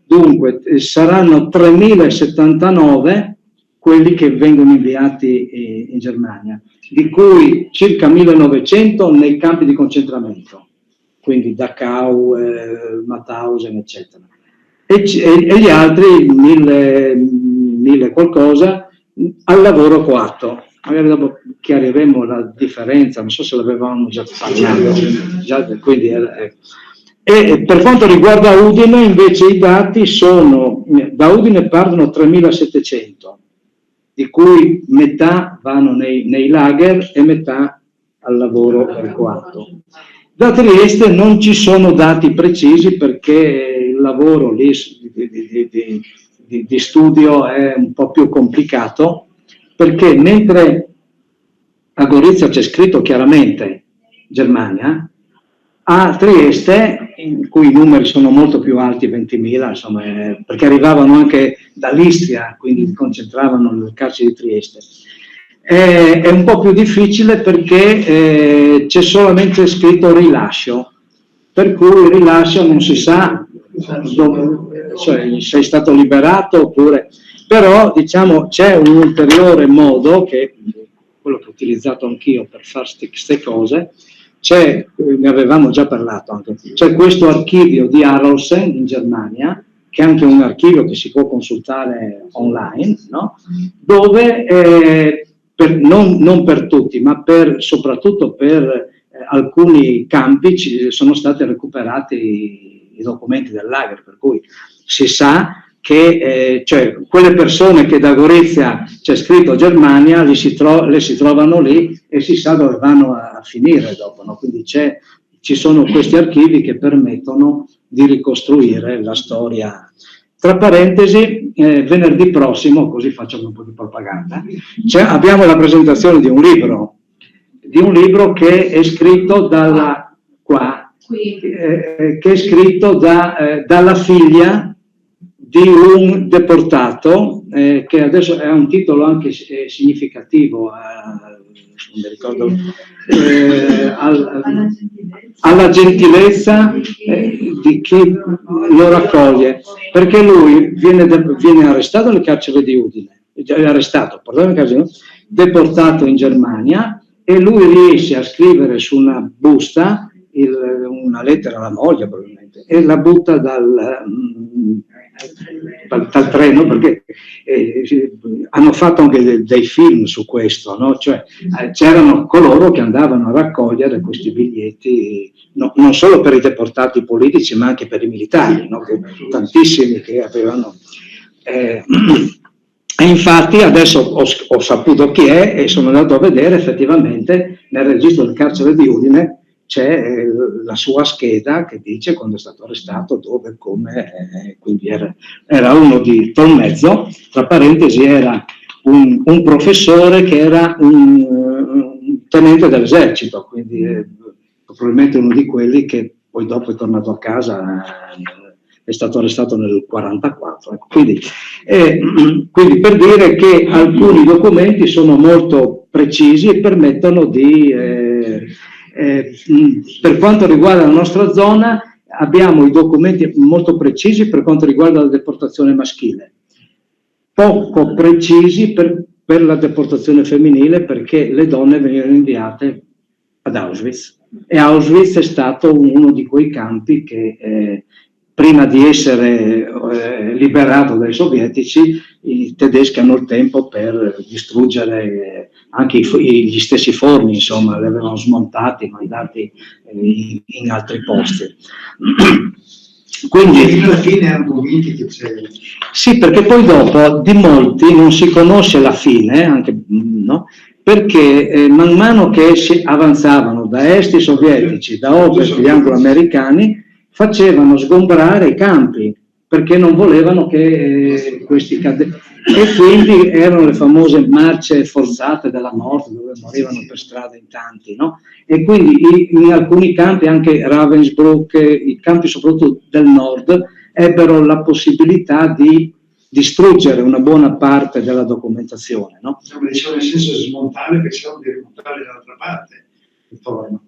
Dunque saranno 3.079 quelli che vengono inviati in Germania, di cui circa 1.900 nei campi di concentramento, quindi Dachau, Mauthausen, eccetera. E gli altri 1.000 qualcosa al lavoro coatto. Magari dopo chiariremo la differenza, non so se l'avevamo già parlato. Quindi e per quanto riguarda Udine, invece, i dati sono, da Udine partono 3.700, di cui metà vanno nei lager e metà al lavoro per coatto. Da Trieste non ci sono dati precisi perché il lavoro lì di studio è un po' più complicato, perché mentre a Gorizia c'è scritto chiaramente Germania, a Trieste, in cui i numeri sono molto più alti, 20.000, insomma, perché arrivavano anche dall'Istria, quindi concentravano nel carcere di Trieste. È un po' più difficile perché c'è solamente scritto rilascio, per cui il rilascio non si sa dove, cioè, sei stato liberato oppure... Però, diciamo, c'è un ulteriore modo, che quello che ho utilizzato anch'io per fare queste cose, ne avevamo già parlato anche, c'è questo archivio di Arolsen in Germania, che è anche un archivio che si può consultare online, no? Dove, non per tutti, ma soprattutto per alcuni campi sono stati recuperati i documenti del lager, per cui si sa che cioè, quelle persone che da Gorizia c'è scritto Germania le si trovano lì e si sa dove vanno a finire dopo, no? Quindi ci sono questi archivi che permettono di ricostruire la storia. Tra parentesi, venerdì prossimo, così facciamo un po' di propaganda, abbiamo la presentazione di un libro che è scritto dalla figlia di un deportato, che adesso ha un titolo anche significativo, non mi ricordo, alla gentilezza di chi lo raccoglie, perché lui viene arrestato nel carcere di Udine, deportato in Germania, e lui riesce a scrivere su una busta una lettera alla moglie probabilmente, e la butta dal treno, perché hanno fatto anche dei film su questo, no? Cioè, c'erano coloro che andavano a raccogliere questi biglietti, non solo per i deportati politici ma anche per i militari, no? Tantissimi che avevano e infatti adesso ho saputo chi è e sono andato a vedere, effettivamente nel registro del carcere di Udine c'è la sua scheda che dice quando è stato arrestato, dove, come, quindi era uno di Tolmezzo, tra parentesi era un professore che era un tenente dell'esercito, quindi probabilmente uno di quelli che poi dopo è tornato a casa, è stato arrestato nel 1944. Quindi per dire che alcuni documenti sono molto precisi e permettono di... per quanto riguarda la nostra zona abbiamo i documenti molto precisi per quanto riguarda la deportazione maschile, poco precisi per la deportazione femminile, perché le donne venivano inviate ad Auschwitz, e Auschwitz è stato uno di quei campi che prima di essere liberato dai sovietici, i tedeschi hanno il tempo per distruggere anche gli stessi forni, insomma, li avevano smontati, mandati in altri posti. Quindi alla fine erano convinti che c'è... Sì, perché poi dopo di molti non si conosce la fine, anche, no? Perché man mano che si avanzavano da est i sovietici, da ovest gli anglo-americani, facevano sgombrare i campi, perché non volevano che questi cadessero. E quindi erano le famose marce forzate della morte, dove morivano per strada in tanti, no? E quindi in alcuni campi, anche Ravensbrück, i campi soprattutto del nord, ebbero la possibilità di distruggere una buona parte della documentazione, no? Diciamo nel senso di smontare, pensavo di rimontare dall'altra parte il forno.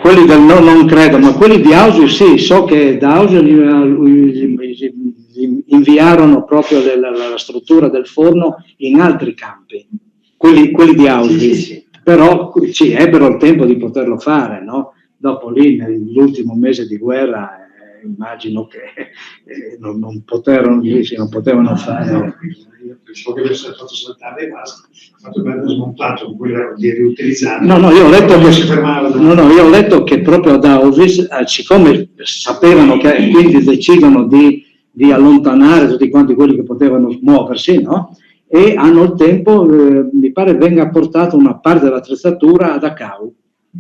Quelli del no, non credo, ma quelli di Auschwitz sì, so che da Auschwitz gli inviarono proprio la struttura del forno in altri campi, quelli di Auschwitz, sì. Però sì, ebbero il tempo di poterlo fare, no? Dopo lì, nell'ultimo mese di guerra, immagino che non potevano fare. Io pensavo che avesse fatto saltare e basta, fatto bello smontato, poi di riutilizzare. Io ho letto che proprio da Auschwitz, siccome sapevano che quindi decidono di allontanare tutti quanti quelli che potevano muoversi, no? E hanno il tempo, mi pare venga portata una parte dell'attrezzatura a Dachau,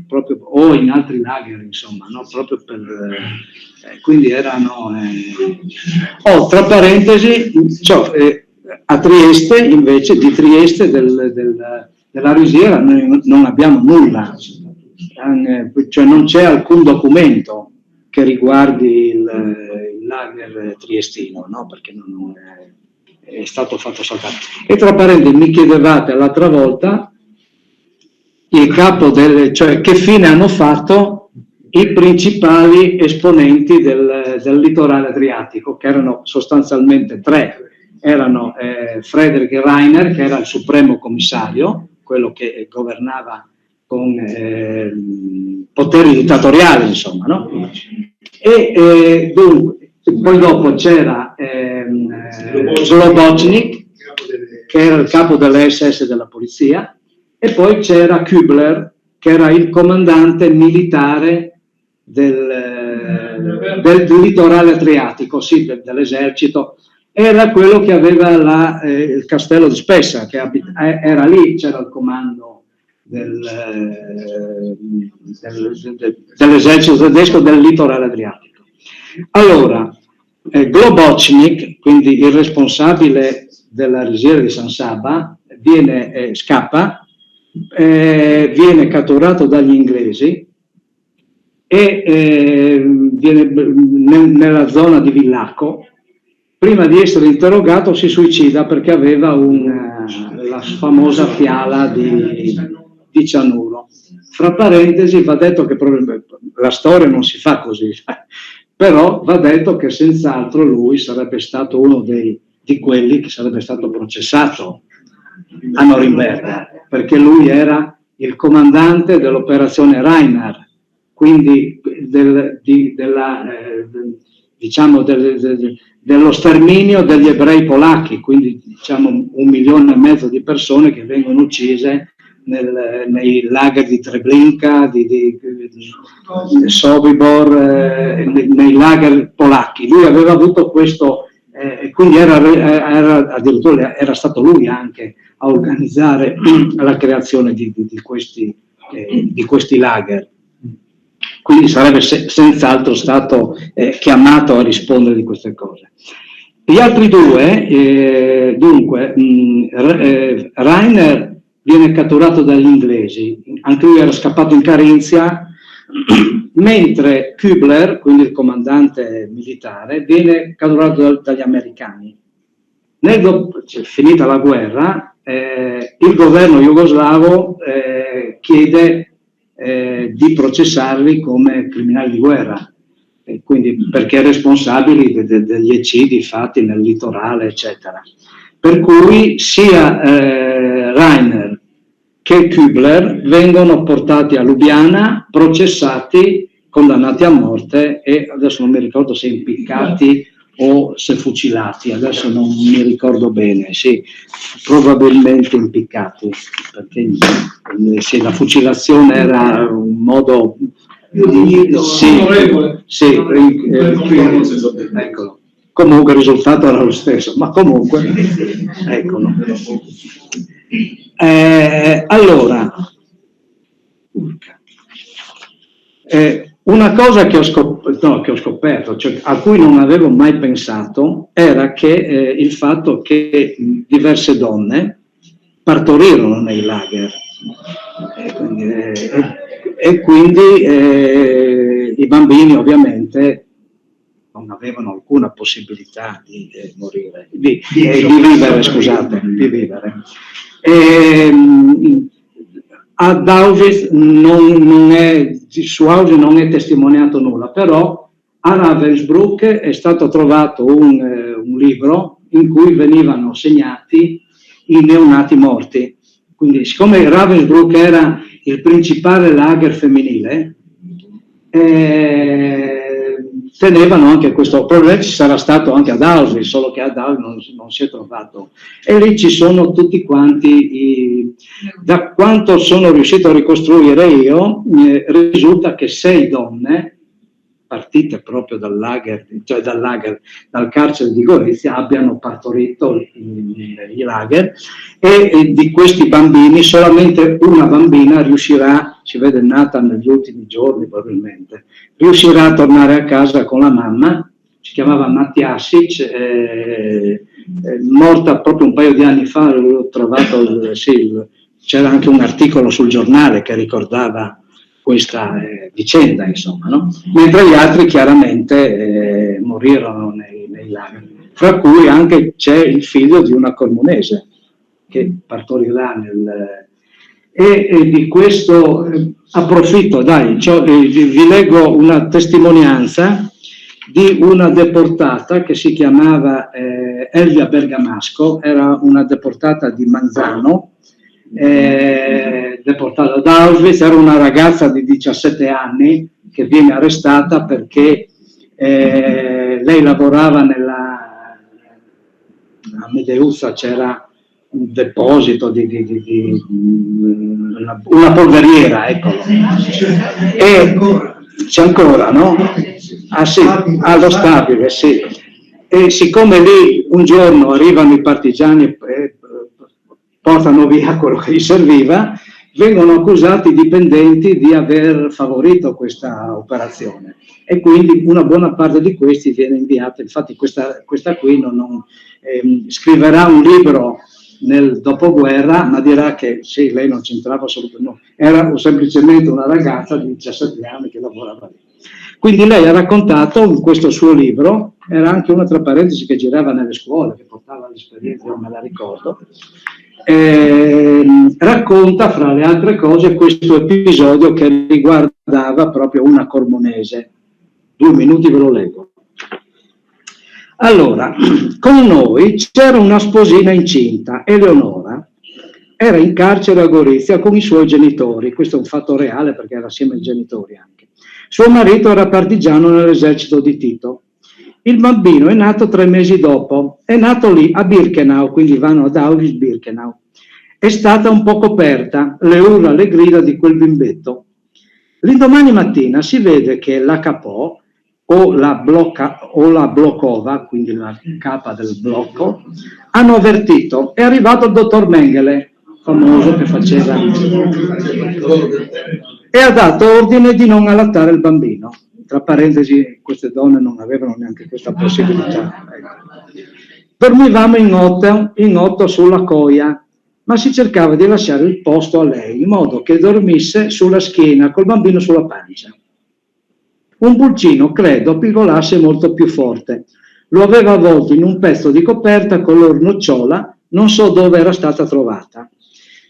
proprio, o in altri lager, insomma, no? Proprio per... quindi erano... tra parentesi, a Trieste, invece, di Trieste della risiera noi non abbiamo nulla, cioè non c'è alcun documento che riguardi il lager triestino, no? Perché non è stato fatto saltare. E tra parentesi mi chiedevate l'altra volta il capo cioè che fine hanno fatto i principali esponenti del litorale adriatico, che erano sostanzialmente tre. Erano Friedrich Rainer, che era il supremo commissario, quello che governava con poteri dittatoriali, insomma, no? E dunque, poi dopo c'era Slobodnik, che era il capo delle SS della polizia, e poi c'era Kübler, che era il comandante militare del litorale adriatico, sì, dell'esercito. Era quello che aveva il castello di Spessa, che era lì, c'era il comando dell'esercito tedesco del litorale adriatico. Allora, Globocnik, quindi il responsabile della risiera di San Saba, scappa, viene catturato dagli inglesi e viene nella zona di Villacco. Prima di essere interrogato si suicida perché aveva la famosa fiala di cianuro. Fra parentesi va detto che la storia non si fa così, però va detto che senz'altro lui sarebbe stato uno di quelli che sarebbe stato processato a Norimberga, perché lui era il comandante dell'operazione Rainer, quindi dello sterminio degli ebrei polacchi, quindi diciamo 1,5 milioni di persone che vengono uccise nei lager di Treblinka, di Sobibor, nei lager polacchi. Lui aveva avuto questo, quindi addirittura era stato lui anche a organizzare la creazione di questi lager. Quindi sarebbe senz'altro stato chiamato a rispondere di queste cose. Gli altri due, dunque, Rainer viene catturato dagli inglesi, anche lui era scappato in Carinzia, mentre Kübler, quindi il comandante militare, viene catturato dagli americani. Finita la guerra, il governo jugoslavo chiede di processarli come criminali di guerra, quindi perché responsabili degli eccidi fatti nel litorale, eccetera. Per cui sia Rainer che Kübler vengono portati a Lubiana, processati condannati a morte e adesso non mi ricordo se impiccati o se fucilati, adesso non mi ricordo bene, sì, probabilmente impiccati, perché sì, la fucilazione era un modo eccolo. Comunque il risultato era lo stesso, ma comunque eccolo. Allora, una cosa che ho scoperto, cioè, a cui non avevo mai pensato, era che il fatto che diverse donne partorirono nei lager e quindi i bambini ovviamente non avevano alcuna possibilità di morire, di vivere, scusate, di vivere. Ad Auschwitz su Auschwitz non è testimoniato nulla, però a Ravensbrück è stato trovato un libro in cui venivano segnati i neonati morti. Quindi, siccome Ravensbrück era il principale lager femminile, tenevano anche questo, probabilmente ci sarà stato anche ad Auschwitz, solo che ad Auschwitz non si è trovato. E lì ci sono tutti quanti, da quanto sono riuscito a ricostruire io, risulta che 6 donne, partite proprio dal carcere di Gorizia, abbiano partorito i lager, e di questi bambini solamente una bambina riuscirà, si vede nata negli ultimi giorni probabilmente, riuscirà a tornare a casa con la mamma, si chiamava Matjasic, morta proprio un paio di anni fa, l'ho trovato, c'era anche un articolo sul giornale che ricordava questa vicenda, insomma, no? Mentre gli altri chiaramente morirono nei lager, fra cui anche c'è il figlio di una cormonese che partorirà e di questo approfitto, vi leggo una testimonianza di una deportata che si chiamava Elvia Bergamasco, era una deportata di Manzano, deportata ad Auschwitz, era una ragazza di 17 anni che viene arrestata perché lei lavorava a Medeusa, c'era un deposito una polveriera, ecco. E c'è ancora, no? Ah sì, allo stabile, sì. E siccome lì un giorno arrivano i partigiani e portano via quello che gli serviva, vengono accusati i dipendenti di aver favorito questa operazione e quindi una buona parte di questi viene inviata. Infatti questa qui scriverà un libro nel dopoguerra, ma dirà che sì, lei non c'entrava assolutamente, no, era semplicemente una ragazza di 17 anni che lavorava lì. Quindi lei ha raccontato in questo suo libro, era anche una tra parentesi che girava nelle scuole, che portava l'esperienza, io me la ricordo, racconta fra le altre cose questo episodio che riguardava proprio una cormonese. 2 minuti ve lo leggo. Allora, con noi c'era una sposina incinta, Eleonora, era in carcere a Gorizia con i suoi genitori, questo è un fatto reale perché era assieme ai genitori anche. Suo marito era partigiano nell'esercito di Tito. Il bambino è nato 3 mesi dopo, è nato lì a Birkenau, quindi vanno ad Auschwitz-Birkenau. È stata un po' coperta, le urla, le grida di quel bimbetto. L'indomani mattina si vede che la capò o la Blokova, quindi la capa del blocco, hanno avvertito, è arrivato il dottor Mengele, famoso che faceva, e ha dato ordine di non allattare il bambino. Tra parentesi, queste donne non avevano neanche questa possibilità. Dormivamo in 8 sulla coia, ma si cercava di lasciare il posto a lei, in modo che dormisse sulla schiena, col bambino sulla pancia. Un pulcino, credo, pigolasse molto più forte. Lo aveva avvolto in un pezzo di coperta color nocciola, non so dove era stata trovata.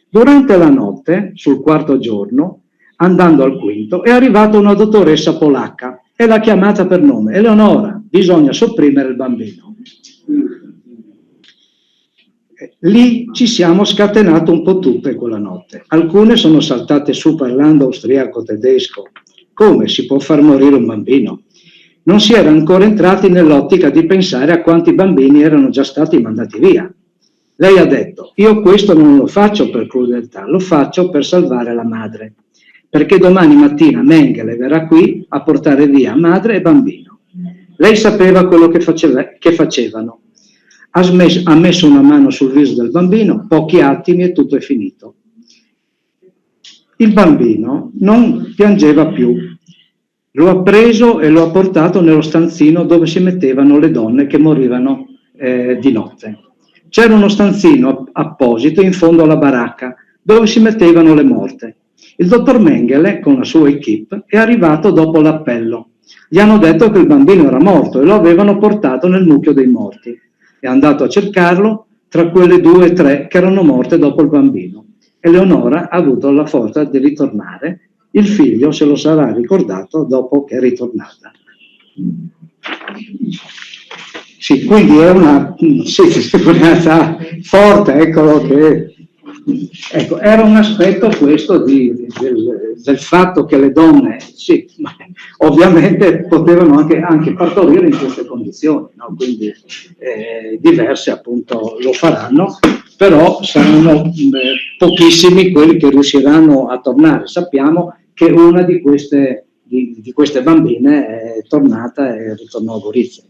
Durante la notte, sul 4° giorno, andando al 5°, è arrivata una dottoressa polacca e l'ha chiamata per nome. Eleonora, bisogna sopprimere il bambino. Lì ci siamo scatenate un po' tutte quella notte. Alcune sono saltate su parlando austriaco-tedesco come si può far morire un bambino? Non si era ancora entrati nell'ottica di pensare a quanti bambini erano già stati mandati via. Lei ha detto: io questo non lo faccio per crudeltà, lo faccio per salvare la madre, perché domani mattina Mengele verrà qui a portare via madre e bambino. Lei sapeva quello che facevano. Ha messo una mano sul viso del bambino, pochi attimi e tutto è finito. Il bambino non piangeva più. Lo ha preso e lo ha portato nello stanzino dove si mettevano le donne che morivano di notte. C'era uno stanzino apposito in fondo alla baracca dove si mettevano le morte. Il dottor Mengele, con la sua equipe, è arrivato dopo l'appello. Gli hanno detto che il bambino era morto e lo avevano portato nel mucchio dei morti. È andato a cercarlo tra quelle 2 o 3 che erano morte dopo il bambino. Eleonora ha avuto la forza di ritornare. Il figlio se lo sarà ricordato dopo che è ritornata. Sì, quindi è una testimonianza forte, eccolo che... Ecco, era un aspetto questo del fatto che le donne, sì, ovviamente potevano anche partorire in queste condizioni, no? Quindi diverse appunto lo faranno, però saranno pochissimi quelli che riusciranno a tornare. Sappiamo che una di queste bambine è tornata e ritornò a Gorizia.